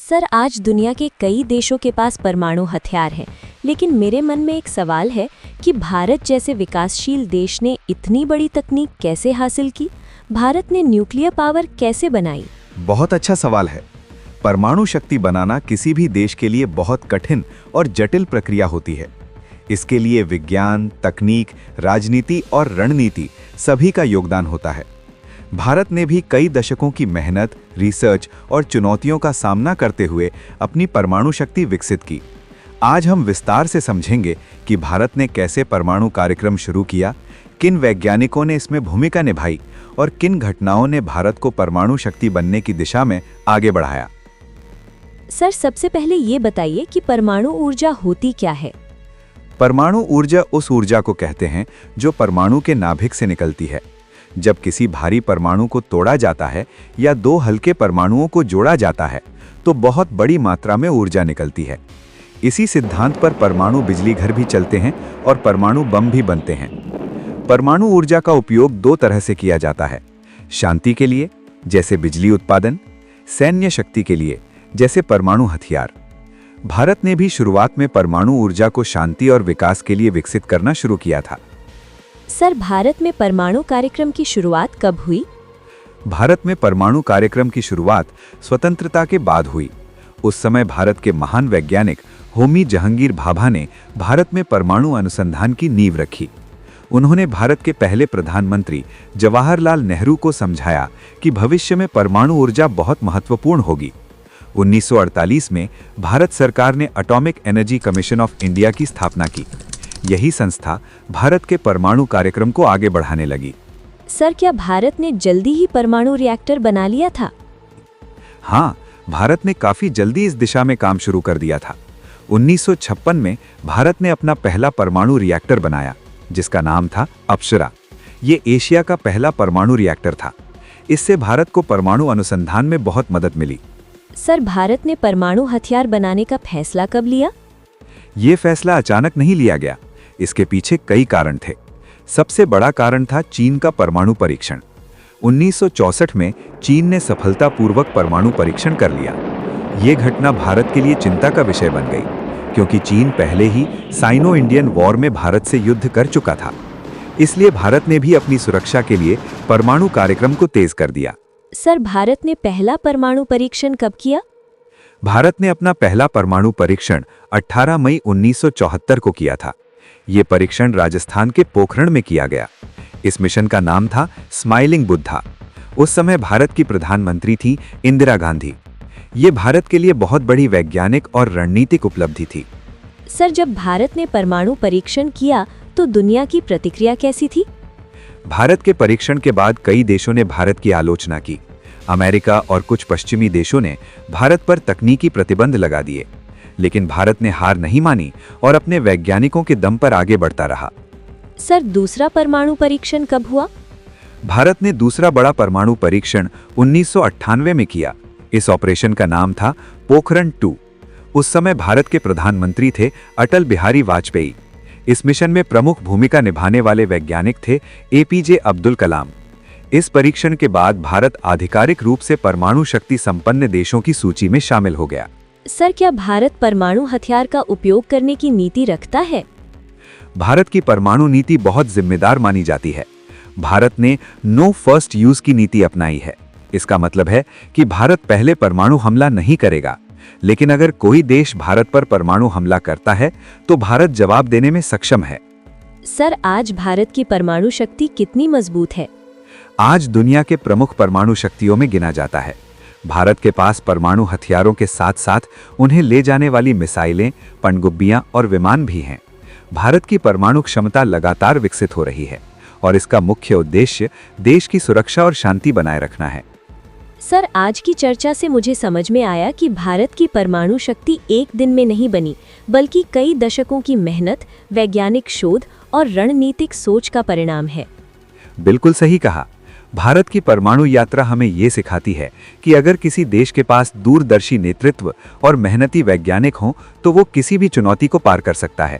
Sir, आज दुनिया के कई देशों के पास परमाणु हथियार हैं, लेकिन मेरे मन में एक सवाल है कि भारत जैसे विकासशील देश ने इतनी बड़ी तकनीक कैसे हासिल की? भारत ने न्यूक्लियर पावर कैसे बनाई? बहुत अच्छा सवाल है। परमाणु शक्ति बनाना किसी भी देश के लिए बहुत कठिन और जटिल प्रक्रिया होती है। इसके लिए विज्ञान, तकनीक, राजनीति और रणनीति सभी का योगदान होता है। भारत ने भी कई दशकों की मेहनत, रिसर्च और चुनौतियों का सामना करते हुए अपनी परमाणु शक्ति विकसित की। आज हम विस्तार से समझेंगे कि भारत ने कैसे परमाणु कार्यक्रम शुरू किया, किन वैज्ञानिकों ने इसमें भूमिका निभाई और किन घटनाओं ने भारत को परमाणु शक्ति बनने की दिशा में आगे बढ़ाया। सर, सबसे पहले ये बताइए कि परमाणु ऊर्जा होती क्या है? परमाणु ऊर्जा उस ऊर्जा को कहते हैं जो परमाणु के नाभिक से निकलती है। जब किसी भारी परमाणु को तोड़ा जाता है या दो हल्के परमाणुओं को जोड़ा जाता है तो बहुत बड़ी मात्रा में ऊर्जा निकलती है। इसी सिद्धांत पर परमाणु बिजली घर भी चलते हैं और परमाणु बम भी बनते हैं। परमाणु ऊर्जा का उपयोग दो तरह से किया जाता है: शांति के लिए, जैसे बिजली उत्पादन; सैन्य शक्ति के लिए, जैसे परमाणु हथियार। भारत ने भी शुरुआत में परमाणु ऊर्जा को शांति और विकास के लिए विकसित करना शुरू किया था। सर, भारत में परमाणु कार्यक्रम की शुरुआत कब हुई? भारत में परमाणु कार्यक्रम की शुरुआत स्वतंत्रता के बाद हुई। उस समय भारत के महान वैज्ञानिक होमी जहांगीर भाभा ने भारत में परमाणु अनुसंधान की नींव रखी। उन्होंने भारत के पहले प्रधानमंत्री जवाहरलाल नेहरू को समझाया कि भविष्य में परमाणु ऊर्जा बहुत महत्वपूर्ण होगी। 1948 में भारत सरकार ने atomic energy commission of India की स्थापना की। यही संस्था भारत के परमाणु कार्यक्रम को आगे बढ़ाने लगी। सर, क्या भारत ने जल्दी ही परमाणु रिएक्टर बना लिया था? हाँ, भारत ने काफी जल्दी इस दिशा में काम शुरू कर दिया था। 1956 में भारत ने अपना पहला परमाणु रिएक्टर बनाया, जिसका नाम था अप्सरा। ये एशिया का पहला परमाणु रिएक्टर था। इससे भारत को परमाणु अनुसंधान में बहुत मदद मिली। सर, भारत ने परमाणु हथियार बनाने का फैसला कब लिया? ये फैसला अचानक नहीं लिया गया। इसके पीछे कई कारण थे। सबसे बड़ा कारण था चीन का परमाणु परीक्षण। 1964 में चीन ने सफलतापूर्वक परमाणु परीक्षण कर लिया। ये घटना भारत के लिए चिंता का विषय बन गई, क्योंकि चीन पहले ही साइनो इंडियन वॉर में भारत से युद्ध कर चुका था। इसलिए भारत ने भी अपनी सुरक्षा के लिए परमाणु कार्यक्रम को तेज कर दिया। सर, भारत ने पहला परमाणु परीक्षण कब किया? भारत ने अपना पहला परमाणु परीक्षण 18 मई 1974 को किया था। ये परीक्षण राजस्थान के पोखरण में किया गया। इस मिशन का नाम था स्माइलिंग बुद्धा। उस समय भारत की प्रधानमंत्री थी इंदिरा गांधी। ये भारत के लिए बहुत बड़ी वैज्ञानिक और रणनीतिक उपलब्धि थी। सर, जब भारत ने परमाणु परीक्षण किया तो दुनिया की प्रतिक्रिया कैसी थी? भारत के परीक्षण के बाद कई देशों ने भारत की आलोचना की। अमेरिका और कुछ पश्चिमी देशों ने भारत पर तकनीकी प्रतिबंध लगा दिए, लेकिन भारत ने हार नहीं मानी और अपने वैज्ञानिकों के दम पर आगे बढ़ता रहा। सर, दूसरा परमाणु परीक्षण कब हुआ? भारत ने दूसरा बड़ा परमाणु परीक्षण 1998 में किया। इस ऑपरेशन का नाम था पोखरण 2। उस समय भारत के प्रधानमंत्री थे अटल बिहारी वाजपेयी। इस मिशन में प्रमुख भूमिका निभाने वाले वैज्ञानिक थे एपीजे अब्दुल कलाम। इस परीक्षण के बाद भारत आधिकारिक रूप से परमाणु शक्ति संपन्न देशों की सूची में शामिल हो गया। सर, क्या भारत परमाणु हथियार का उपयोग करने की नीति रखता है? भारत की परमाणु नीति बहुत जिम्मेदार मानी जाती है। भारत ने नो फर्स्ट यूज की नीति अपनाई है। इसका मतलब है कि भारत पहले परमाणु हमला नहीं करेगा, लेकिन अगर कोई देश भारत पर परमाणु हमला करता है तो भारत जवाब देने में सक्षम है। सर, आज भारत की परमाणु शक्ति कितनी मजबूत है? आज दुनिया के प्रमुख परमाणु शक्तियों में गिना जाता है। भारत के पास परमाणु हथियारों के साथ साथ उन्हें ले जाने वाली मिसाइलें, पनडुब्बियां और विमान भी हैं। भारत की परमाणु क्षमता लगातार विकसित हो रही है और इसका मुख्य उद्देश्य देश की सुरक्षा और शांति बनाए रखना है। सर, आज की चर्चा से मुझे समझ में आया कि भारत की परमाणु शक्ति एक दिन में नहीं बनी, बल्कि कई दशकों की मेहनत, वैज्ञानिक शोध और रणनीतिक सोच का परिणाम है। बिल्कुल सही कहा। भारत की परमाणु यात्रा हमें ये सिखाती है कि अगर किसी देश के पास दूरदर्शी नेतृत्व और मेहनती वैज्ञानिक हों तो वो किसी भी चुनौती को पार कर सकता है।